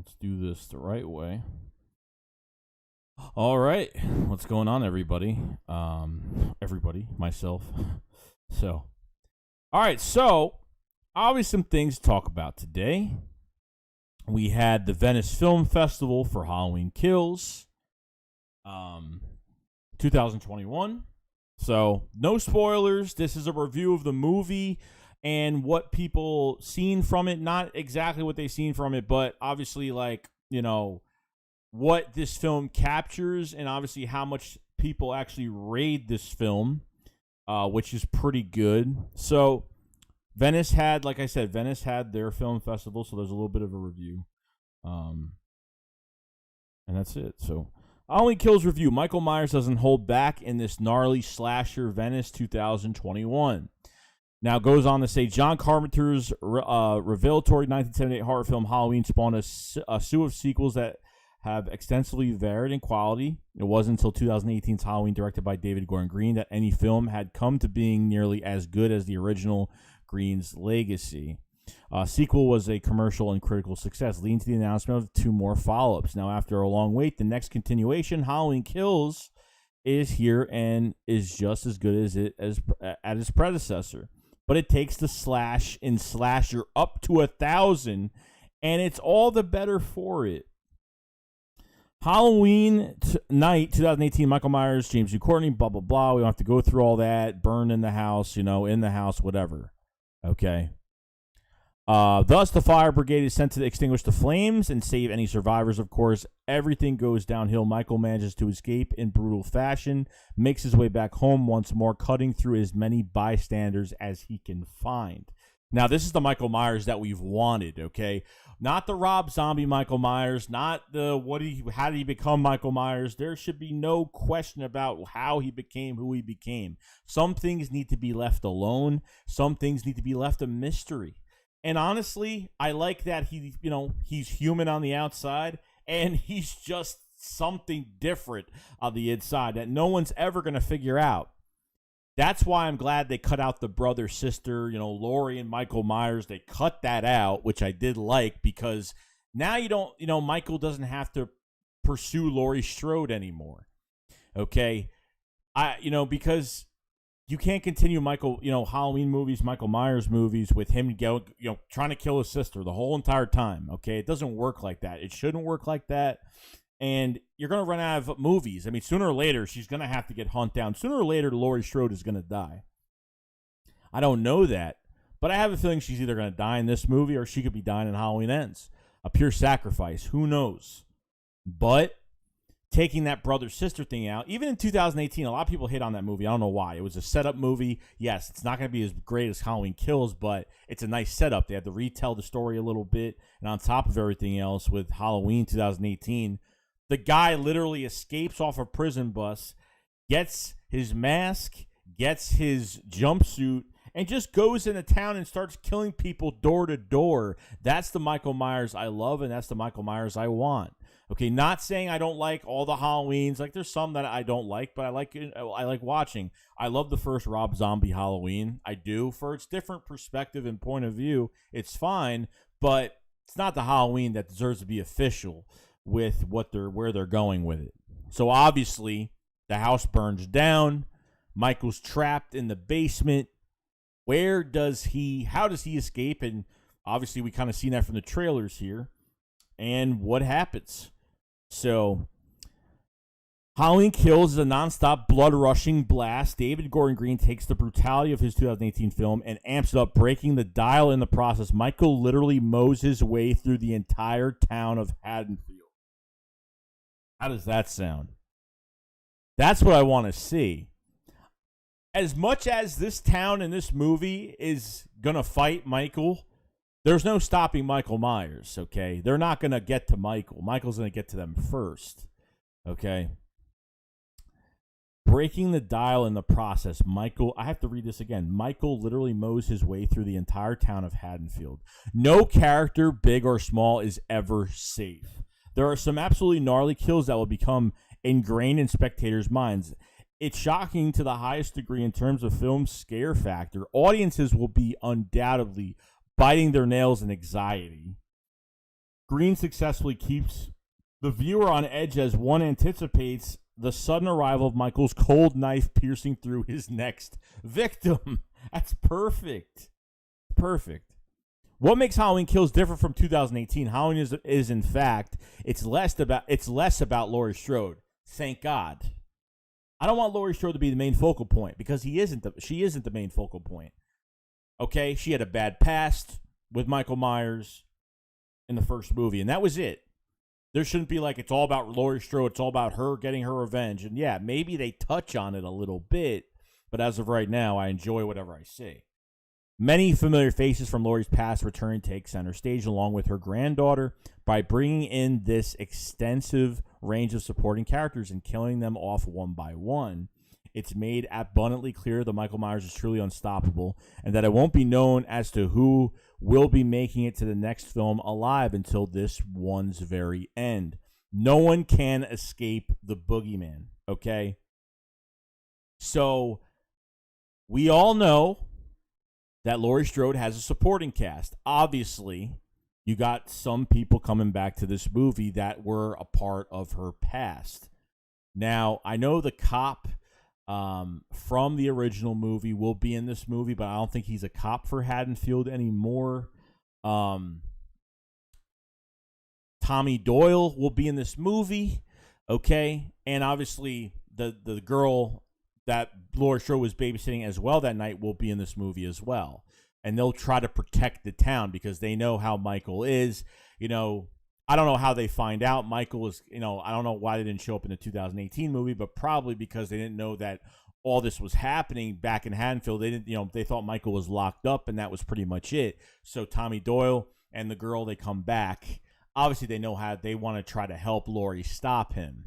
Let's do this the right way. All right. What's going on, everybody? Everybody, myself. So, all right. So, obviously, some things to talk about today. We had the Venice Film Festival for Halloween Kills, 2021. So, no spoilers. This is a review of the movie and what people seen from it. Not exactly what they seen from it, but obviously, like, you know, what this film captures and obviously how much people actually rate this film, which is pretty good. So, Venice had, like I said, Venice had their film festival, so there's a little bit of a review. And that's it. So, Halloween Kills review. Michael Myers doesn't hold back in this gnarly slasher Venice 2021. Now, goes on to say, John Carpenter's revelatory 1978 horror film Halloween spawned a slew of sequels that have extensively varied in quality. It wasn't until 2018's Halloween, directed by David Gordon Green, that any film had come to being nearly as good as the original Green's legacy. Sequel was a commercial and critical success, leading to the announcement of 2 more follow-ups. Now, after a long wait, the next continuation, Halloween Kills, is here and is just as good as its predecessor. But it takes the slash in slasher up to 1,000, and it's all the better for it. Halloween night, 2018, Michael Myers, James U. Courtney, blah, blah, blah. We don't have to go through all that. Burn in the house, in the house, whatever. Okay. Thus, the fire brigade is sent to extinguish the flames and save any survivors, of course. Everything goes downhill. Michael manages to escape in brutal fashion, makes his way back home once more, cutting through as many bystanders as he can find. Now, this is the Michael Myers that we've wanted, okay? Not the Rob Zombie Michael Myers, not the how did he become Michael Myers. There should be no question about how he became who he became. Some things need to be left alone. Some things need to be left a mystery. And honestly, I like that he's human on the outside and he's just something different on the inside that no one's ever going to figure out. That's why I'm glad they cut out the brother, sister, Laurie and Michael Myers. They cut that out, which I did like, because now Michael doesn't have to pursue Laurie Strode anymore. Okay. Because you can't continue Halloween movies, Michael Myers movies with him trying to kill his sister the whole entire time. Okay. It doesn't work like that. It shouldn't work like that. And you're going to run out of movies. I mean, sooner or later, she's going to have to get hunted down. Sooner or later, Laurie Strode is going to die. I don't know that, but I have a feeling she's either going to die in this movie or she could be dying in Halloween Ends. A pure sacrifice. Who knows? But taking that brother-sister thing out, even in 2018, a lot of people hit on that movie. I don't know why. It was a setup movie. Yes, it's not going to be as great as Halloween Kills, but it's a nice setup. They had to retell the story a little bit. And on top of everything else, with Halloween 2018, the guy literally escapes off a prison bus, gets his mask, gets his jumpsuit, and just goes into town and starts killing people door to door. That's the Michael Myers I love, and that's the Michael Myers I want. Okay, not saying I don't like all the Halloweens. Like, there's some that I don't like, but I like watching. I love the first Rob Zombie Halloween. I do. For its different perspective and point of view, it's fine, but it's not the Halloween that deserves to be official with where they're going with it. So obviously, the house burns down. Michael's trapped in the basement. How does he escape? And obviously, we kind of seen that from the trailers here. And what happens? So, Halloween Kills is a nonstop blood-rushing blast. David Gordon Green takes the brutality of his 2018 film and amps it up, breaking the dial in the process. Michael literally mows his way through the entire town of Haddonfield. How does that sound? That's what I want to see. As much as this town in this movie is going to fight Michael, there's no stopping Michael Myers, okay? They're not going to get to Michael. Michael's going to get to them first, okay? Breaking the dial in the process. I have to read this again. Michael literally mows his way through the entire town of Haddonfield. No character, big or small, is ever safe. There are some absolutely gnarly kills that will become ingrained in spectators' minds. It's shocking to the highest degree in terms of film scare factor. Audiences will be undoubtedly biting their nails in anxiety. Green successfully keeps the viewer on edge as one anticipates the sudden arrival of Michael's cold knife piercing through his next victim. That's perfect. Perfect. What makes Halloween Kills different from 2018? Halloween is in fact, it's less about Laurie Strode. Thank God. I don't want Laurie Strode to be the main focal point because she isn't the main focal point. Okay, she had a bad past with Michael Myers in the first movie, and that was it. There shouldn't be like it's all about Laurie Strode, it's all about her getting her revenge. And yeah, maybe they touch on it a little bit, but as of right now, I enjoy whatever I see. Many familiar faces from Laurie's past return and take center stage along with her granddaughter by bringing in this extensive range of supporting characters and killing them off one by one. It's made abundantly clear that Michael Myers is truly unstoppable and that it won't be known as to who will be making it to the next film alive until this one's very end. No one can escape the boogeyman, okay? So, we all know that Laurie Strode has a supporting cast. Obviously, you got some people coming back to this movie that were a part of her past. Now, I know the cop from the original movie will be in this movie, but I don't think he's a cop for Haddonfield anymore. Tommy Doyle will be in this movie, okay? And obviously, the girl that Laurie Strode was babysitting as well that night will be in this movie as well. And they'll try to protect the town because they know how Michael is. You know, I don't know how they find out Michael is, I don't know why they didn't show up in the 2018 movie, but probably because they didn't know that all this was happening back in Haddonfield. They didn't, they thought Michael was locked up and that was pretty much it. So Tommy Doyle and the girl, they come back. Obviously, they know how they want to try to help Laurie stop him.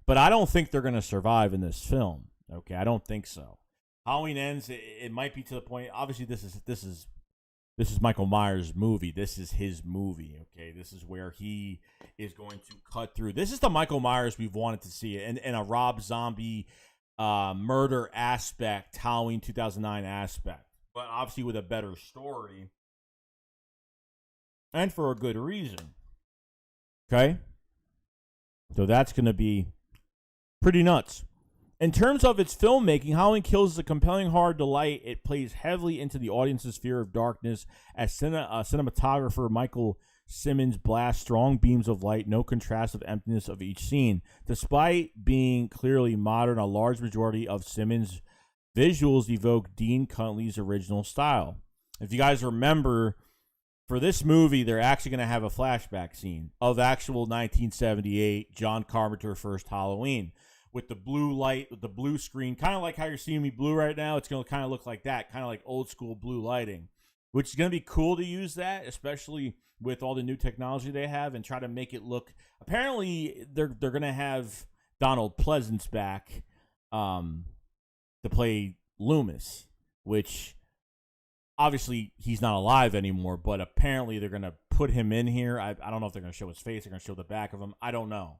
But I don't think they're going to survive in this film. Okay, I don't think so. Halloween Ends. It might be to the point. Obviously, this is Michael Myers' movie. This is his movie. Okay, this is where he is going to cut through. This is the Michael Myers we've wanted to see, and a Rob Zombie murder aspect, Halloween 2009 aspect, but obviously with a better story, and for a good reason. Okay, so that's going to be pretty nuts. In terms of its filmmaking, Halloween Kills is a compelling horror delight. It plays heavily into the audience's fear of darkness as cinematographer Michael Simmons blasts strong beams of light, no contrastive emptiness of each scene. Despite being clearly modern, a large majority of Simmons' visuals evoke Dean Cuntley's original style. If you guys remember, for this movie, they're actually going to have a flashback scene of actual 1978 John Carpenter first Halloween. With the blue light, with the blue screen, kind of like how you're seeing me blue right now. It's going to kind of look like that, kind of like old school blue lighting, which is going to be cool to use that, especially with all the new technology they have, and try to make it look. Apparently, they're going to have Donald Pleasance back to play Loomis, which obviously he's not alive anymore, but apparently they're going to put him in here. I don't know if they're going to show his face, they're going to show the back of him. I don't know.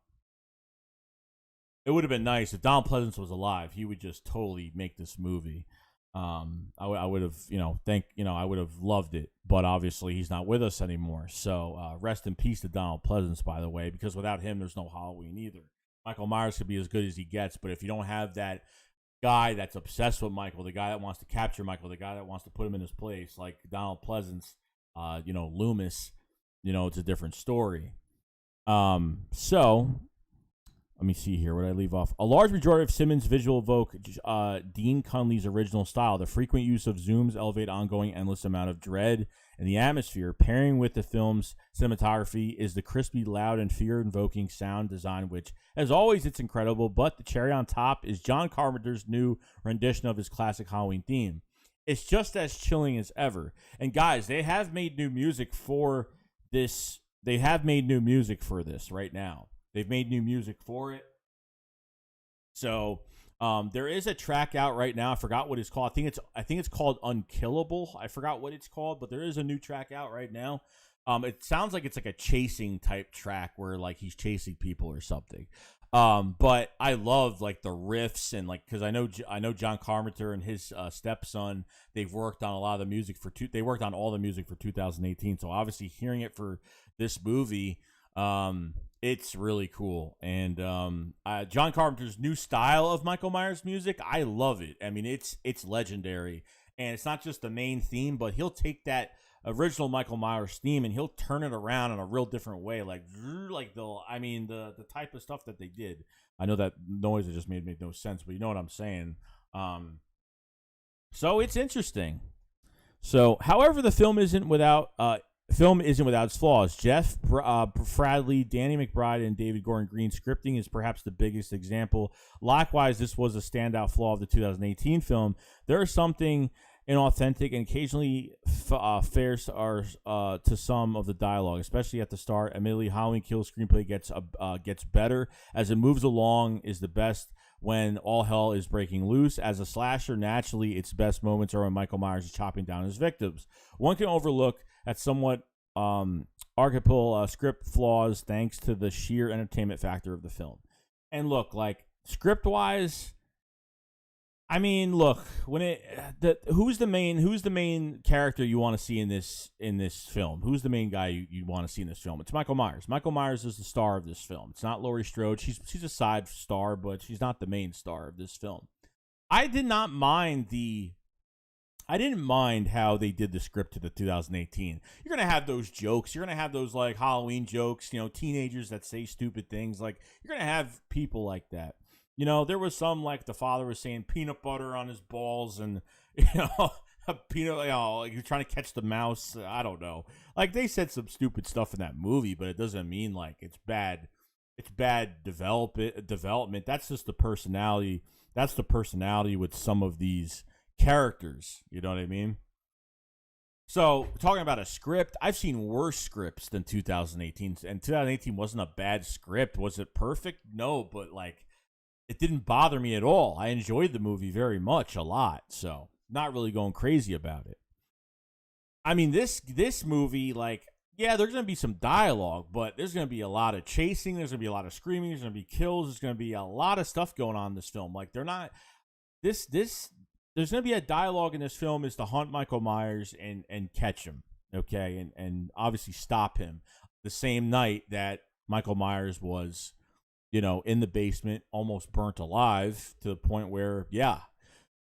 It would have been nice if Donald Pleasance was alive. He would just totally make this movie. I would have, I would have loved it. But obviously, he's not with us anymore. So rest in peace to Donald Pleasance, by the way, because without him, there's no Halloween either. Michael Myers could be as good as he gets, but if you don't have that guy that's obsessed with Michael, the guy that wants to capture Michael, the guy that wants to put him in his place, like Donald Pleasance, Loomis, it's a different story. So let me see here. What did I leave off? A large majority of Simmons' visual evoke Dean Cuntley's original style. The frequent use of zooms elevate ongoing endless amount of dread in the atmosphere. Pairing with the film's cinematography is the crispy, loud, and fear-invoking sound design, which, as always, it's incredible. But the cherry on top is John Carpenter's new rendition of his classic Halloween theme. It's just as chilling as ever. And guys, they have made new music for this. They have made new music for this right now. They've made new music for it. So there is a track out right now. I forgot what it's called. I think it's called Unkillable. I forgot what it's called, but there is a new track out right now. It sounds like it's like a chasing type track where like he's chasing people or something. But I love like the riffs and like because I know John Carpenter and his stepson, they've worked on a lot of the music they worked on all the music for 2018. So obviously hearing it for this movie, it's really cool. And John Carpenter's new style of Michael Myers music, I love it. I mean, it's legendary, and it's not just the main theme, but he'll take that original Michael Myers theme and he'll turn it around in a real different way, like the type of stuff that they did. I know that noise I just made no sense, but you know what I'm saying. So it's interesting. So, however, the film isn't without its flaws. Jeff Bradley, Danny McBride, and David Gordon Green's scripting is perhaps the biggest example. Likewise, this was a standout flaw of the 2018 film. There is something inauthentic and occasionally fair to some of the dialogue, especially at the start. Admittedly, Halloween Kills screenplay gets better as it moves along. Is the best when all hell is breaking loose. As a slasher, naturally, its best moments are when Michael Myers is chopping down his victims. One can overlook at somewhat archetypal script flaws thanks to the sheer entertainment factor of the film. And look, like script-wise, I mean, look, who's the main character you want to see in this film? Who's the main guy you want to see in this film? It's Michael Myers. Michael Myers is the star of this film. It's not Laurie Strode. She's a side star, but she's not the main star of this film. I didn't mind how they did the script to the 2018. You're going to have those jokes. You're going to have those like Halloween jokes, teenagers that say stupid things. Like you're going to have people like that. There was some like the father was saying peanut butter on his balls and, a peanut, like you're trying to catch the mouse. I don't know. Like they said some stupid stuff in that movie, but it doesn't mean like it's bad. It's bad development. That's just the personality. That's the personality with some of these characters. You know what I mean? So, talking about a script, I've seen worse scripts than 2018. And 2018 wasn't a bad script. Was it perfect? No, but like it didn't bother me at all. I enjoyed the movie very much, a lot. So, not really going crazy about it. I mean, this movie, like, yeah, there's going to be some dialogue, but there's going to be a lot of chasing. There's going to be a lot of screaming. There's going to be kills. There's going to be a lot of stuff going on in this film. Like, they're not... There's going to be a dialogue in this film is to hunt Michael Myers and catch him, okay? And obviously stop him. The same night that Michael Myers was... in the basement, almost burnt alive to the point where, yeah.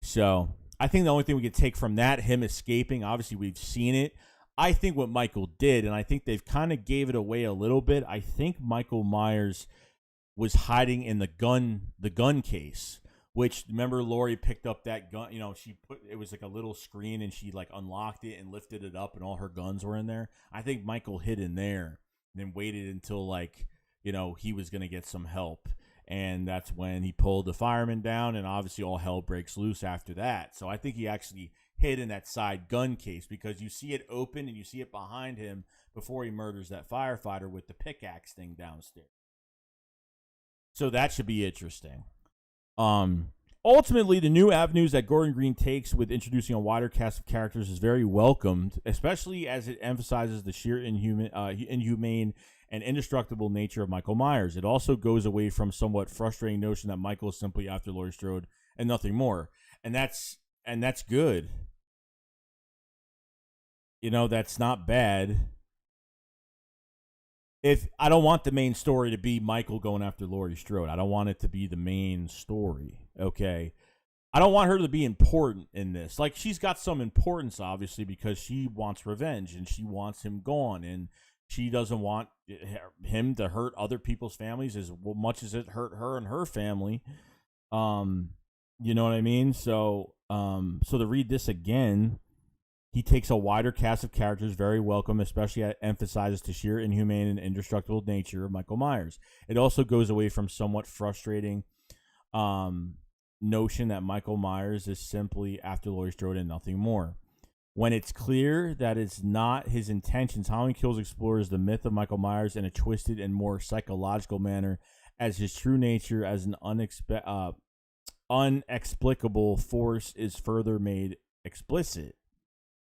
So I think the only thing we could take from that, him escaping, obviously we've seen it. I think what Michael did, and I think they've kind of gave it away a little bit. I think Michael Myers was hiding in the gun case, which remember Laurie picked up that gun. It was like a little screen and she like unlocked it and lifted it up and all her guns were in there. I think Michael hid in there and then waited until like, he was going to get some help. And that's when he pulled the fireman down, and obviously all hell breaks loose after that. So I think he actually hid in that side gun case because you see it open and you see it behind him before he murders that firefighter with the pickaxe thing downstairs. So that should be interesting. Ultimately, the new avenues that Gordon Green takes with introducing a wider cast of characters is very welcomed, especially as it emphasizes the sheer inhumane and indestructible nature of Michael Myers. It also goes away from somewhat frustrating notion that Michael is simply after Laurie Strode and nothing more. And that's good. That's not bad. If I don't want the main story to be Michael going after Laurie Strode. I don't want it to be the main story. Okay. I don't want her to be important in this. Like, she's got some importance, obviously, because she wants revenge and she wants him gone. And she doesn't want him to hurt other people's families as much as it hurt her and her family. You know what I mean? So to read this again, he takes a wider cast of characters, very welcome, especially at emphasizes the sheer inhumane and indestructible nature of Michael Myers. It also goes away from somewhat frustrating notion that Michael Myers is simply after Laurie Strode and nothing more. When it's clear that it's not his intentions, Halloween Kills explores the myth of Michael Myers in a twisted and more psychological manner as his true nature as an unexplicable force is further made explicit.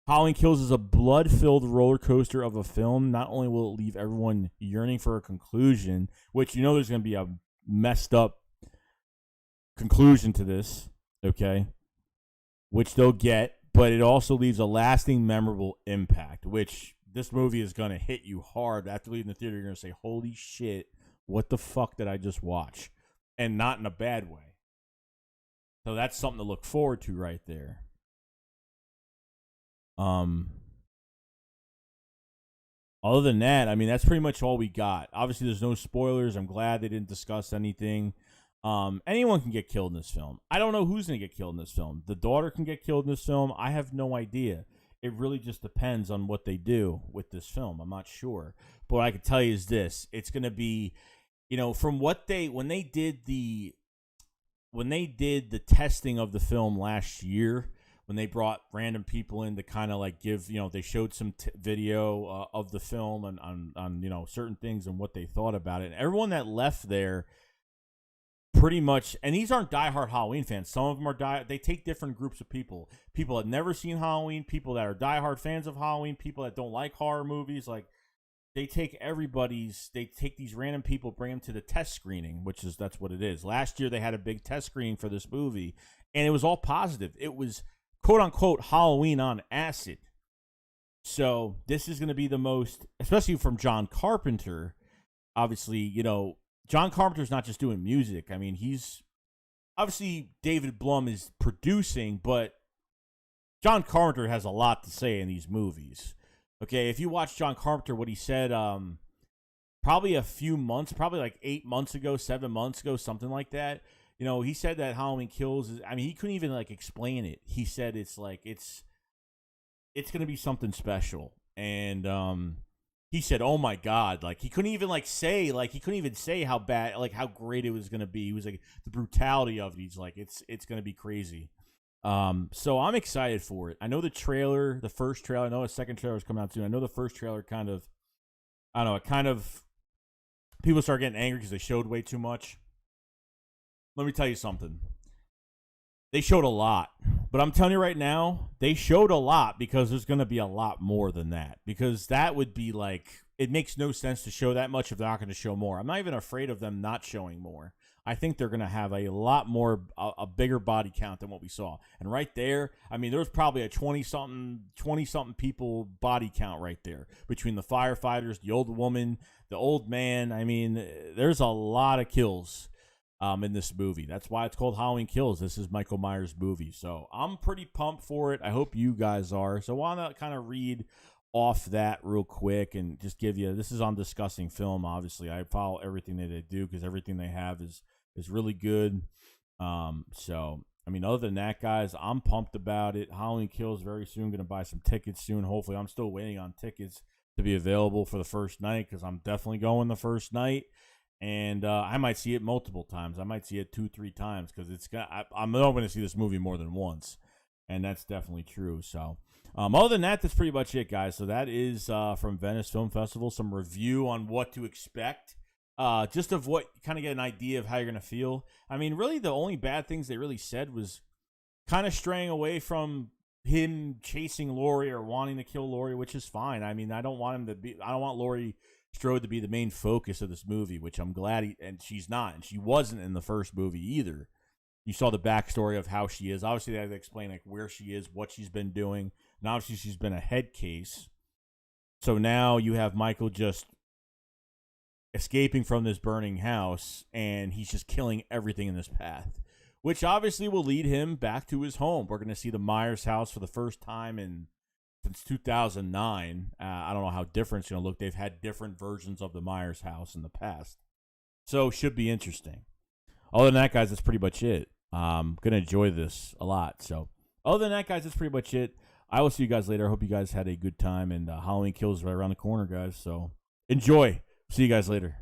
Halloween Kills is a blood-filled roller coaster of a film. Not only will it leave everyone yearning for a conclusion, which there's going to be a messed up conclusion to this, okay, which they'll get, but it also leaves a lasting, memorable impact, which this movie is going to hit you hard. After leaving the theater, you're going to say, holy shit, what the fuck did I just watch? And not in a bad way. So that's something to look forward to right there. Other than that, I mean, that's pretty much all we got. Obviously, there's no spoilers. I'm glad they didn't discuss anything. Anyone can get killed in this film. I don't know who's going to get killed in this film. The daughter can get killed in this film. I have no idea. It really just depends on what they do with this film. I'm not sure. But what I can tell you is this. It's going to be, from what when they did the testing of the film last year, when they brought random people in to kind of like give, they showed some video of the film and on certain things and what they thought about it. And everyone that left there pretty much, and these aren't diehard Halloween fans. Some of them are they take different groups of people. People that never seen Halloween, people that are diehard fans of Halloween, people that don't like horror movies. Like, they take these random people, bring them to the test screening, that's what it is. Last year they had a big test screening for this movie, and it was all positive. It was quote unquote Halloween on acid. So this is going to be the most, especially from John Carpenter. Obviously, John Carpenter's not just doing music. I mean, he's obviously David Blum is producing, but John Carpenter has a lot to say in these movies. Okay, if you watch John Carpenter, what he said probably a few months, probably like 8 months ago, 7 months ago, something like that. He said that Halloween Kills is, I mean, he couldn't even like explain it. He said it's going to be something special. And he said, "Oh my God!" Like he couldn't even say how bad, like how great it was gonna be. He was like, the brutality of it. He's like, it's gonna be crazy. So I'm excited for it. I know the first trailer. I know a second trailer is coming out soon. I know the first trailer people start getting angry because they showed way too much. Let me tell you something. They showed a lot. But I'm telling you right now, they showed a lot because there's going to be a lot more than that. Because that would be like, it makes no sense to show that much if they're not going to show more. I'm not even afraid of them not showing more. I think they're going to have a lot more, a bigger body count than what we saw. And right there, I mean, there was probably a 20-something people body count right there. Between the firefighters, the old woman, the old man. I mean, there's a lot of kills in this movie. That's why it's called Halloween Kills. This is Michael Myers' movie. So I'm pretty pumped for it. I hope you guys are. So I want to kind of read off that real quick and just give you, this is on Discussing Film, obviously. I follow everything that they do because everything they have is really good. So, I mean, other than that, guys, I'm pumped about it. Halloween Kills very soon. Going to buy some tickets soon. Hopefully, I'm still waiting on tickets to be available for the first night because I'm definitely going the first night. And I might see it multiple times. I might see it 2-3 times because I'm not going to see this movie more than once. And that's definitely true. So, other than that, that's pretty much it, guys. So that is from Venice Film Festival. Some review on what to expect. Just of what, kind of get an idea of how you're going to feel. I mean, really, the only bad things they really said was kind of straying away from him chasing Laurie or wanting to kill Laurie, which is fine. I mean, I don't want Laurie Strode to be the main focus of this movie, which I'm glad and she's not, and she wasn't in the first movie either. You saw the backstory of how she is. Obviously, they had to explain like where she is, what she's been doing, and obviously she's been a head case. So now you have Michael just escaping from this burning house, and he's just killing everything in this path, which obviously will lead him back to his home. We're going to see the Myers house for the first time since 2009. I don't know how different it's going to look. They've had different versions of the Myers house in the past. So should be interesting. Other than that, guys, that's pretty much it. I'm going to enjoy this a lot. So other than that, guys, that's pretty much it. I will see you guys later. I hope you guys had a good time. And Halloween Kills right around the corner, guys. So enjoy. See you guys later.